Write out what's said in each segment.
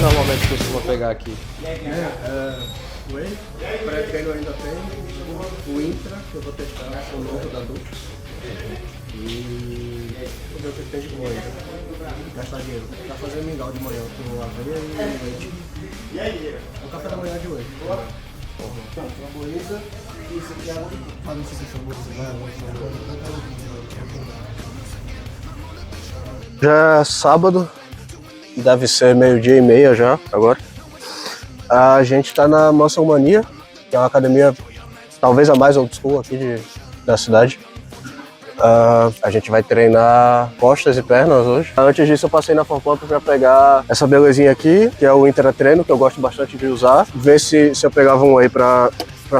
normalmente costuma pegar aqui? Whey, pré-treino ainda tem, o Intra, que eu vou testar, o novo da Dux. E vou ver o que tem de bom ainda. Gastar dinheiro. Tá fazendo mingau de manhã com aveia e leite. O café da manhã de hoje. Framboesa e isso aqui é água de coco. Faz não sei se é framboesa. Já é sábado, deve ser 12:30 já, agora. A gente tá na Muscle Mania, que é uma academia talvez a mais old school aqui da cidade. A gente vai treinar costas e pernas hoje. Antes disso eu passei na Forpump para pegar essa belezinha aqui, que é o Intratreino, que eu gosto bastante de usar. Ver se eu pegava um whey para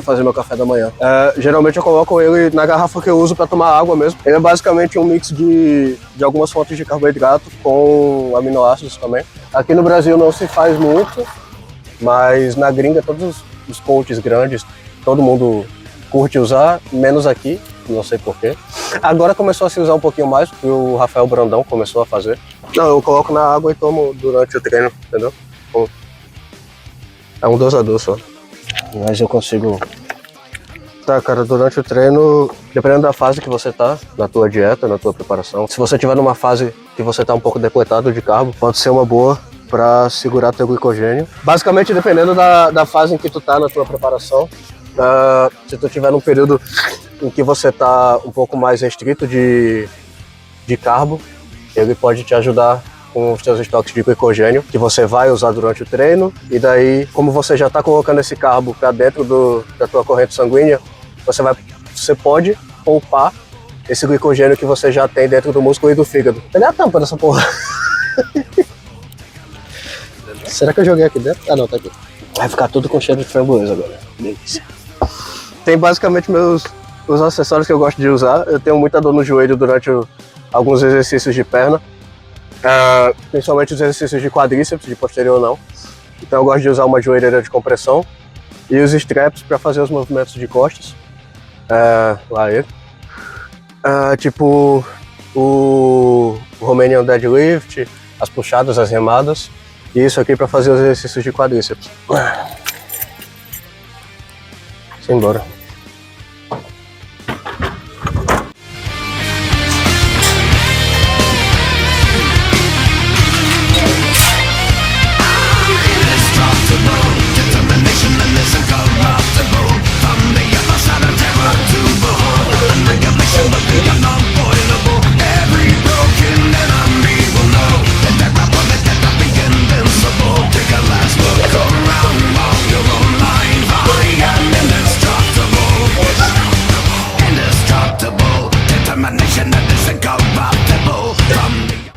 fazer meu café da manhã. Geralmente eu coloco ele na garrafa que eu uso para tomar água mesmo. Ele é basicamente um mix de algumas fontes de carboidrato com aminoácidos também. Aqui no Brasil não se faz muito, mas na gringa todos os coaches grandes, todo mundo curte usar, menos aqui, não sei porquê. Agora começou a se usar um pouquinho mais, porque o Rafael Brandão começou a fazer. Não, eu coloco na água e tomo durante o treino, entendeu? É um dosador só. Mas eu consigo... Tá, cara, durante o treino, dependendo da fase que você tá, na tua dieta, na tua preparação, se você tiver numa fase que você tá um pouco depletado de carbo, pode ser uma boa para segurar teu glicogênio. Basicamente, dependendo da fase em que tu tá na tua preparação, se tu tiver num período em que você tá um pouco mais restrito de carbo, ele pode te ajudar com os teus estoques de glicogênio, que você vai usar durante o treino, e daí, como você já tá colocando esse carbo para dentro da tua corrente sanguínea, você pode poupar esse glicogênio que você já tem dentro do músculo e do fígado. Cadê a tampa dessa porra? Será que eu joguei aqui dentro? Ah não, tá aqui. Vai ficar tudo com cheiro de framboesa agora. Delícia. Tem basicamente os acessórios que eu gosto de usar. Eu tenho muita dor no joelho durante alguns exercícios de perna. Principalmente os exercícios de quadríceps, de posterior não. Então eu gosto de usar uma joelheira de compressão. E os straps para fazer os movimentos de costas. Lá ele. Tipo o Romanian Deadlift, as puxadas, as remadas. E isso aqui para fazer os exercícios de quadríceps. Simbora.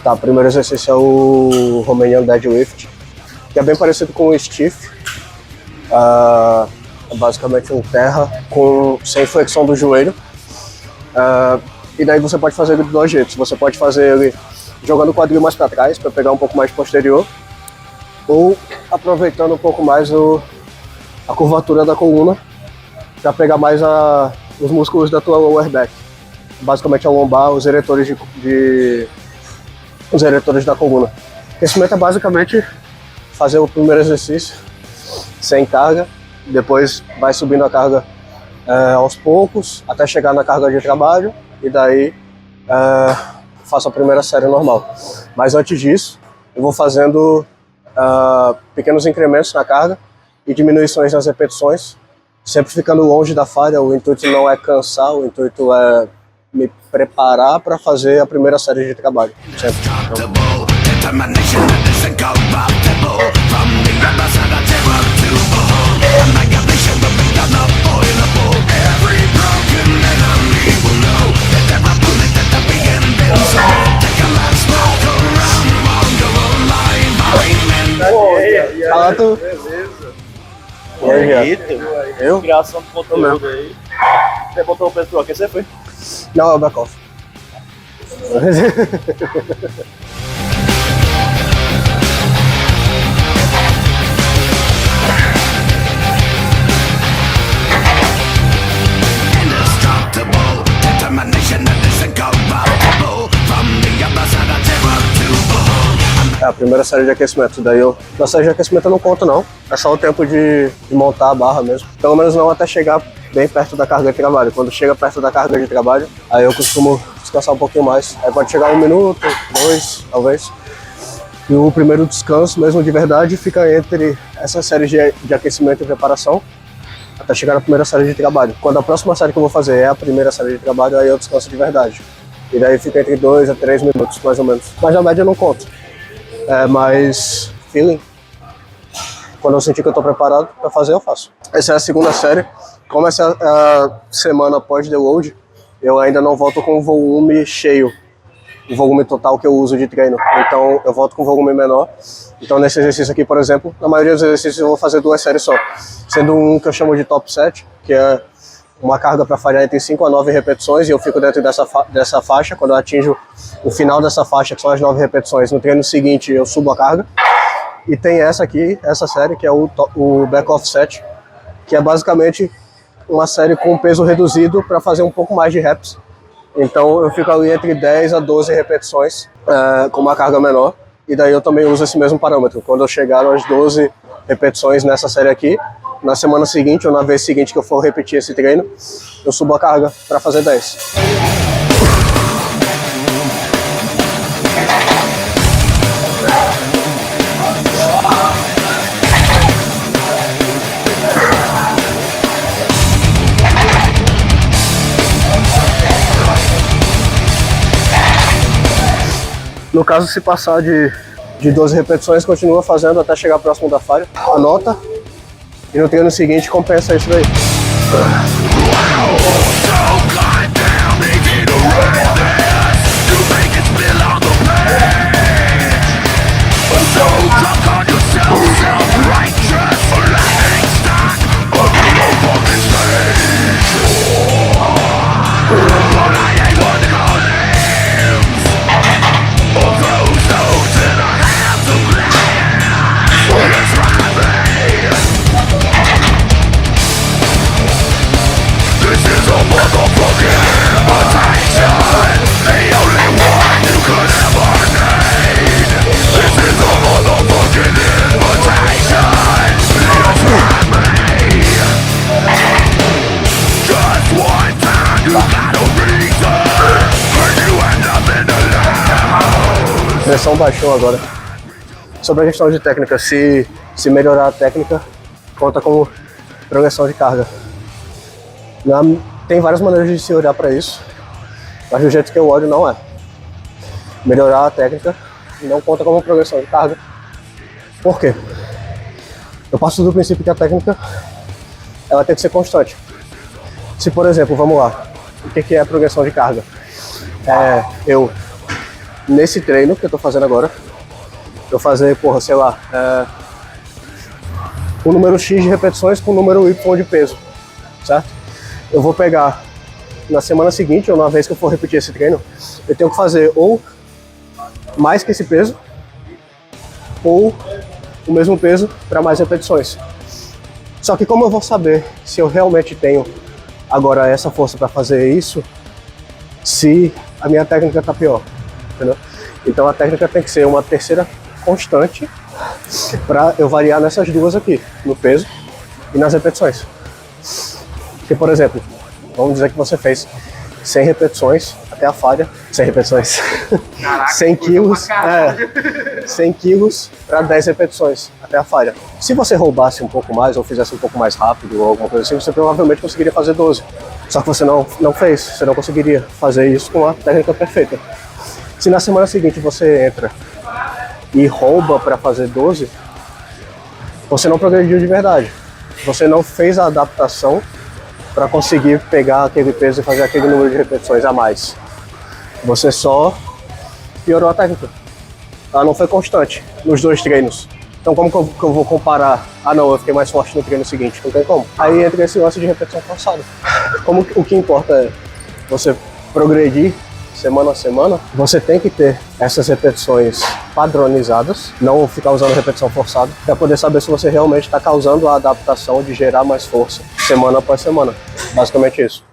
Tá, o primeiro exercício é o Romanian Deadlift, que é bem parecido com o stiff. É basicamente um terra sem flexão do joelho. E daí você pode fazer ele de dois jeitos. Você pode fazer ele jogando o quadril mais para trás, para pegar um pouco mais posterior, ou aproveitando um pouco mais a curvatura da coluna, para pegar mais os músculos da tua lower back. Basicamente a lombar, os eretores os eretores da coluna. O aquecimento é basicamente fazer o primeiro exercício sem carga, depois vai subindo a carga aos poucos até chegar na carga de trabalho e daí faço a primeira série normal. Mas antes disso, eu vou fazendo pequenos incrementos na carga e diminuições nas repetições, sempre ficando longe da falha. O intuito não é cansar, o intuito é me preparar para fazer a primeira série de trabalho. Sempre. Fala tu. Bonito. Eu? Criação do conteúdo aí. Você botou o peso pro aquecer, foi? Não, é o back-off. É a primeira série de aquecimento. Daí na série de aquecimento eu não conto não. É só o tempo de montar a barra mesmo. Pelo menos não até chegar bem perto da carga de trabalho. Quando chega perto da carga de trabalho, aí eu costumo descansar um pouquinho mais. Aí pode chegar 1 minuto, 2, talvez. E o primeiro descanso, mesmo de verdade, fica entre essas séries de aquecimento e preparação, até chegar na primeira série de trabalho. Quando a próxima série que eu vou fazer é a primeira série de trabalho, aí eu descanso de verdade. E daí fica entre 2 a 3 minutos, mais ou menos. Mas na média eu não conto. É mais feeling. Quando eu sentir que eu tô preparado pra fazer, eu faço. Essa é a segunda série. Como essa é a semana pós-deload, eu ainda não volto com o volume cheio. O volume total que eu uso de treino. Então eu volto com volume menor. Então nesse exercício aqui, por exemplo, na maioria dos exercícios eu vou fazer 2 séries só. Sendo um que eu chamo de top set, que é uma carga para falhar entre 5 a 9 repetições, e eu fico dentro dessa faixa. Quando eu atinjo o final dessa faixa, que são as 9 repetições, no treino seguinte eu subo a carga. E tem essa aqui, essa série, que é o back off set, que é basicamente uma série com peso reduzido para fazer um pouco mais de reps. Então eu fico ali entre 10 a 12 repetições com uma carga menor. E daí eu também uso esse mesmo parâmetro. Quando eu chegar às 12 repetições nessa série aqui, na semana seguinte ou na vez seguinte que eu for repetir esse treino, eu subo a carga para fazer 10. No caso, se passar de 12 repetições, continua fazendo até chegar próximo da falha. Anota e no treino seguinte compensa isso daí. A pressão baixou agora. Sobre a questão de técnica, se melhorar a técnica, conta como progressão de carga. Tem várias maneiras de se olhar para isso, mas do jeito que eu olho não é. Melhorar a técnica não conta como progressão de carga. Por quê? Eu passo do princípio que a técnica ela tem que ser constante. Se, por exemplo, vamos lá, o que é a progressão de carga? Eu, nesse treino que eu tô fazendo agora, eu fazer, sei lá, o número X de repetições com o número Y de peso, certo? Eu vou pegar na semana seguinte, ou na vez que eu for repetir esse treino, eu tenho que fazer ou mais que esse peso, ou o mesmo peso para mais repetições. Só que como eu vou saber se eu realmente tenho agora essa força para fazer isso, se a minha técnica tá pior, entendeu? Então a técnica tem que ser uma terceira constante para eu variar nessas duas aqui, no peso e nas repetições. Porque, por exemplo, vamos dizer que você fez 100 repetições até a falha, 100 repetições, caraca, 100 quilos, 100 quilos para 10 repetições até a falha. Se você roubasse um pouco mais ou fizesse um pouco mais rápido ou alguma coisa assim, você provavelmente conseguiria fazer 12. Só que você não fez, você não conseguiria fazer isso com a técnica perfeita. Se na semana seguinte você entra e rouba para fazer 12, você não progrediu de verdade. Você não fez a adaptação para conseguir pegar aquele peso e fazer aquele número de repetições a mais. Você só piorou a técnica. Ela não foi constante nos dois treinos. Então como que eu vou comparar? Ah não, eu fiquei mais forte no treino seguinte. Não tem como. Aí entra esse lance de repetição forçada. Como o que importa é você progredir semana a semana, você tem que ter essas repetições padronizadas, não ficar usando repetição forçada, para poder saber se você realmente está causando a adaptação de gerar mais força semana após semana. Basicamente isso.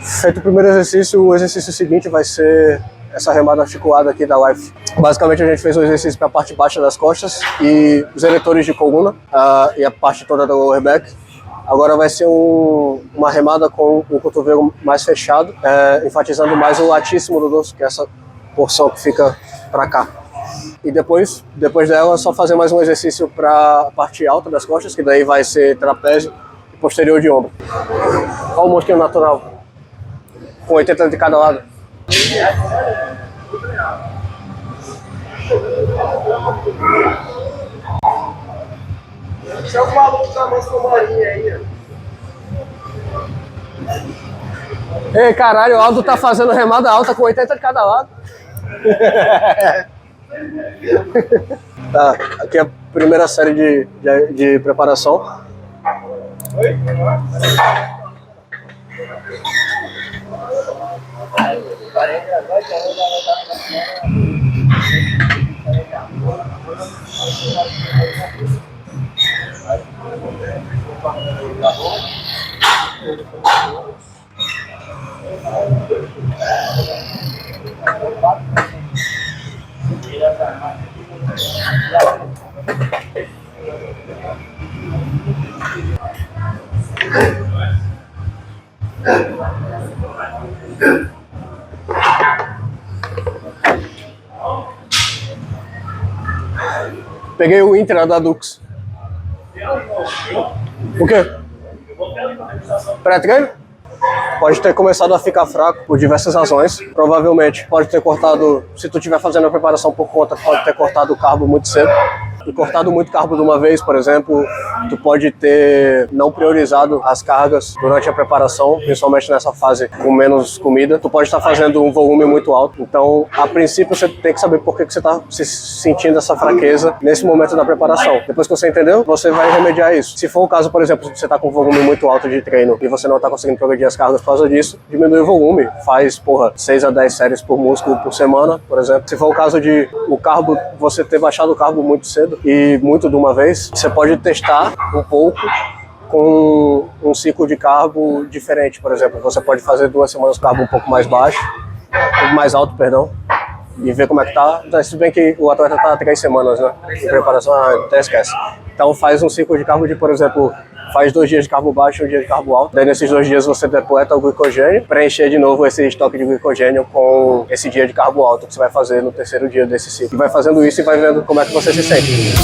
Feito o primeiro exercício, o exercício seguinte vai ser essa remada articulada aqui da Life. Basicamente a gente fez um exercício para a parte baixa das costas e os eletores de coluna e a parte toda do lower back. Agora vai ser uma remada com o cotovelo mais fechado, enfatizando mais o latíssimo do dorso, que é essa porção que fica para cá. E depois dela, só fazer mais um exercício para a parte alta das costas, que daí vai ser trapézio e posterior de ombro. Olha o mosquinho natural, com 80 de cada lado. Deixa o maluco da mansomaria aí. Ei, caralho, o Aldo tá fazendo remada alta com 80 de cada lado. Tá, aqui é a primeira série de preparação. Oi? Peguei o Intra da Dux. O quê? Pré-treino? Pode ter começado a ficar fraco por diversas razões. Provavelmente pode ter cortado, se tu estiver fazendo a preparação por conta, pode ter cortado o carbo muito cedo. E cortado muito carbo de uma vez, por exemplo, tu pode ter não priorizado as cargas durante a preparação, principalmente nessa fase com menos comida. Tu pode estar fazendo um volume muito alto. Então, a princípio, você tem que saber por que você está se sentindo essa fraqueza nesse momento da preparação. Depois que você entendeu, você vai remediar isso. Se for o caso, por exemplo, você está com um volume muito alto de treino e você não está conseguindo progredir as cargas por causa disso, diminui o volume. Faz, 6 a 10 séries por músculo por semana, por exemplo. Se for o caso de o carbo, você ter baixado o carbo muito cedo e muito de uma vez, você pode testar um pouco com um ciclo de carbo diferente. Por exemplo, você pode fazer 2 semanas de carbo um pouco mais baixo, mais alto, perdão, e ver como é que tá. Se bem que o atleta tá 3 semanas, né, em preparação, até esquece. Então faz um ciclo de carbo de, por exemplo, faz 2 dias de carbo baixo e 1 dia de carbo alto. Daí nesses 2 dias você depleta o glicogênio, preencher de novo esse estoque de glicogênio com esse dia de carbo alto que você vai fazer no 3º dia desse ciclo. E vai fazendo isso e vai vendo como é que você se sente.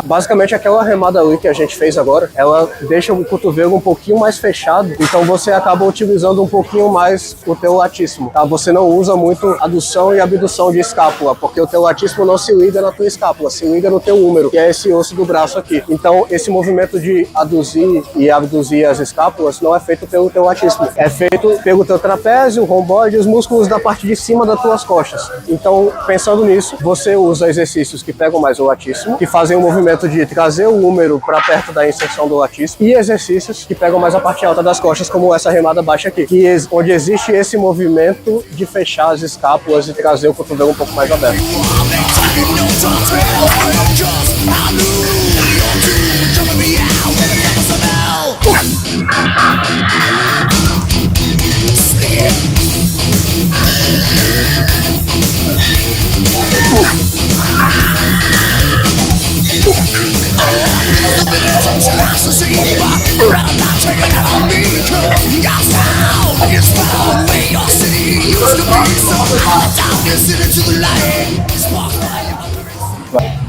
Basicamente aquela remada ali que a gente fez agora, ela deixa o cotovelo um pouquinho mais fechado, então você acaba utilizando um pouquinho mais o teu latíssimo, tá? Você não usa muito adução e abdução de escápula, porque o teu latíssimo não se liga na tua escápula, se liga no teu húmero, que é esse osso do braço aqui. Então esse movimento de aduzir e abduzir as escápulas não é feito pelo teu latíssimo, é feito pelo teu trapézio, romboide e os músculos da parte de cima das tuas costas. Então, pensando nisso, você usa exercícios que pegam mais o latíssimo, que fazem o movimento de trazer o húmero para perto da inserção do latíssimo, e exercícios que pegam mais a parte alta das costas, como essa remada baixa aqui, onde existe esse movimento de fechar as escápulas e trazer o cotovelo um pouco mais aberto.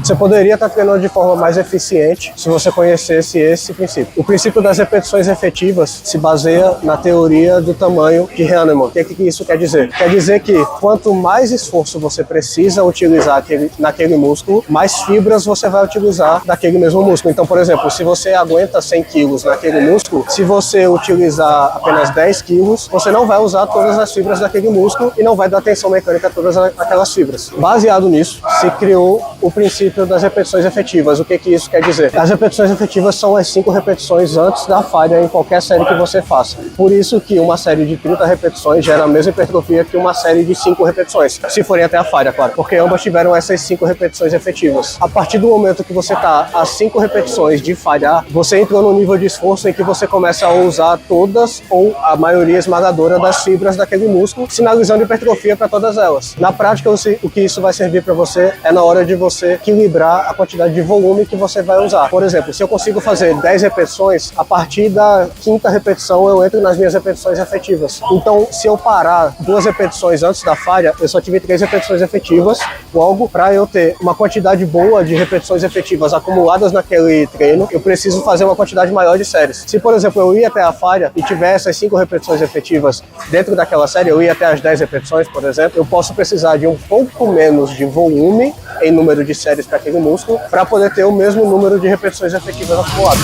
Você poderia estar treinando de forma mais eficiente se você conhecesse esse princípio. O princípio das repetições efetivas se baseia na teoria do tamanho de Hahnemann. O que isso quer dizer? Quer dizer que quanto mais esforço você precisa utilizar naquele músculo, mais fibras você vai utilizar daquele mesmo músculo. Então, por exemplo, se você aguenta 100 quilos naquele músculo, se você utilizar apenas 10 quilos, você não vai usar todas as fibras daquele músculo e não vai dar tensão mecânica a todas aquelas fibras. Baseado nisso, se criou o princípio das repetições efetivas. O que isso quer dizer? As repetições efetivas são as 5 repetições antes da falha em qualquer série que você faça. Por isso que uma série de 30 repetições gera a mesma hipertrofia que uma série de 5 repetições, se forem até a falha, claro, porque ambas tiveram essas 5 repetições efetivas. A partir do momento que você está a 5 repetições de falhar, você entrou no nível de esforço em que você começa a usar todas ou a maioria esmagadora das fibras daquele músculo, sinalizando hipertrofia para todas elas. Na prática, o que isso vai servir para você é na hora de você equilibrar a quantidade de volume que você vai usar. Por exemplo, se eu consigo fazer 10 repetições, a partir da 5ª repetição eu entro nas minhas repetições efetivas. Então, se eu parar 2 repetições antes da falha, eu só tive 3 repetições efetivas. Logo, para eu ter uma quantidade boa de repetições efetivas acumuladas naquele treino, eu preciso fazer uma quantidade maior de séries. Se, por exemplo, eu ir até a falha e tiver essas 5 repetições efetivas dentro daquela série, eu ir até as 10 repetições, por exemplo, eu posso precisar de um pouco menos de volume em número de séries para aquele músculo para poder ter o mesmo número de repetições efetivas acumuladas.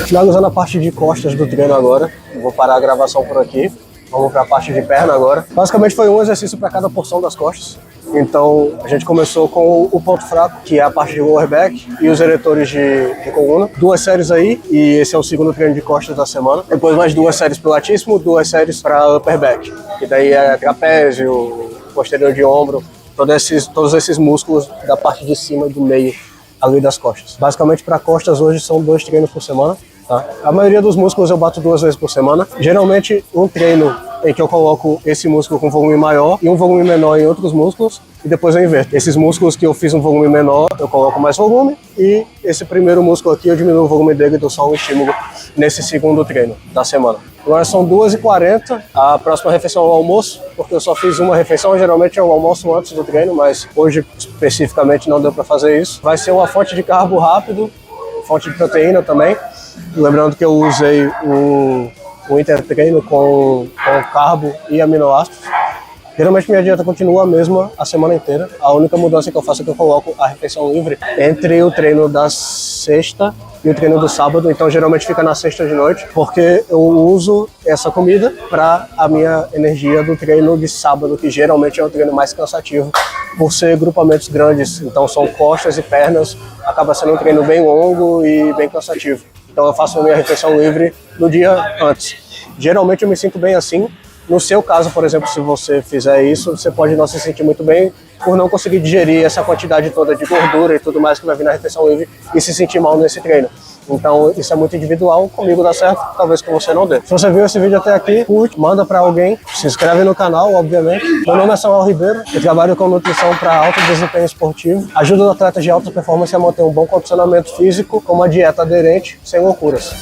Finalizando a parte de costas do treino agora, eu vou parar a gravação por aqui. Vamos para a parte de perna agora. Basicamente foi um exercício para cada porção das costas. Então a gente começou com o ponto fraco, que é a parte de lower back e os eretores de coluna. 2 séries aí, e esse é o segundo treino de costas da semana. Depois mais 2 séries para o latíssimo, 2 séries para upper back, que daí é trapézio, posterior de ombro, todos esses músculos da parte de cima e do meio ali das costas. Basicamente para costas hoje são 2 treinos por semana. Tá? A maioria dos músculos eu bato 2 vezes por semana. Geralmente um treino em que eu coloco esse músculo com volume maior e um volume menor em outros músculos e depois eu inverto. Esses músculos que eu fiz um volume menor, eu coloco mais volume e esse primeiro músculo aqui eu diminuo o volume dele e dou só um estímulo nesse segundo treino da semana. Agora são 2h40, a próxima refeição é o almoço, porque eu só fiz uma refeição, geralmente eu almoço antes do treino, mas hoje especificamente não deu para fazer isso. Vai ser uma fonte de carbo rápido, fonte de proteína também. Lembrando que eu usei o intertreino com carbo e aminoácidos. Geralmente minha dieta continua a mesma a semana inteira. A única mudança que eu faço é que eu coloco a refeição livre entre o treino da sexta e o treino do sábado. Então geralmente fica na sexta de noite, porque eu uso essa comida para a minha energia do treino de sábado, que geralmente é o treino mais cansativo, por ser grupamentos grandes. Então são costas e pernas, acaba sendo um treino bem longo e bem cansativo. Então eu faço a minha refeição livre no dia antes. Geralmente eu me sinto bem assim. No seu caso, por exemplo, se você fizer isso, você pode não se sentir muito bem por não conseguir digerir essa quantidade toda de gordura e tudo mais que vai vir na refeição livre e se sentir mal nesse treino. Então isso é muito individual, comigo dá certo, talvez com você não dê. Se você viu esse vídeo até aqui, curte, manda pra alguém, se inscreve no canal, obviamente. Meu nome é Samuel Ribeiro, eu trabalho com nutrição para alto desempenho esportivo, ajudo atletas de alta performance a manter um bom condicionamento físico com uma dieta aderente, sem loucuras.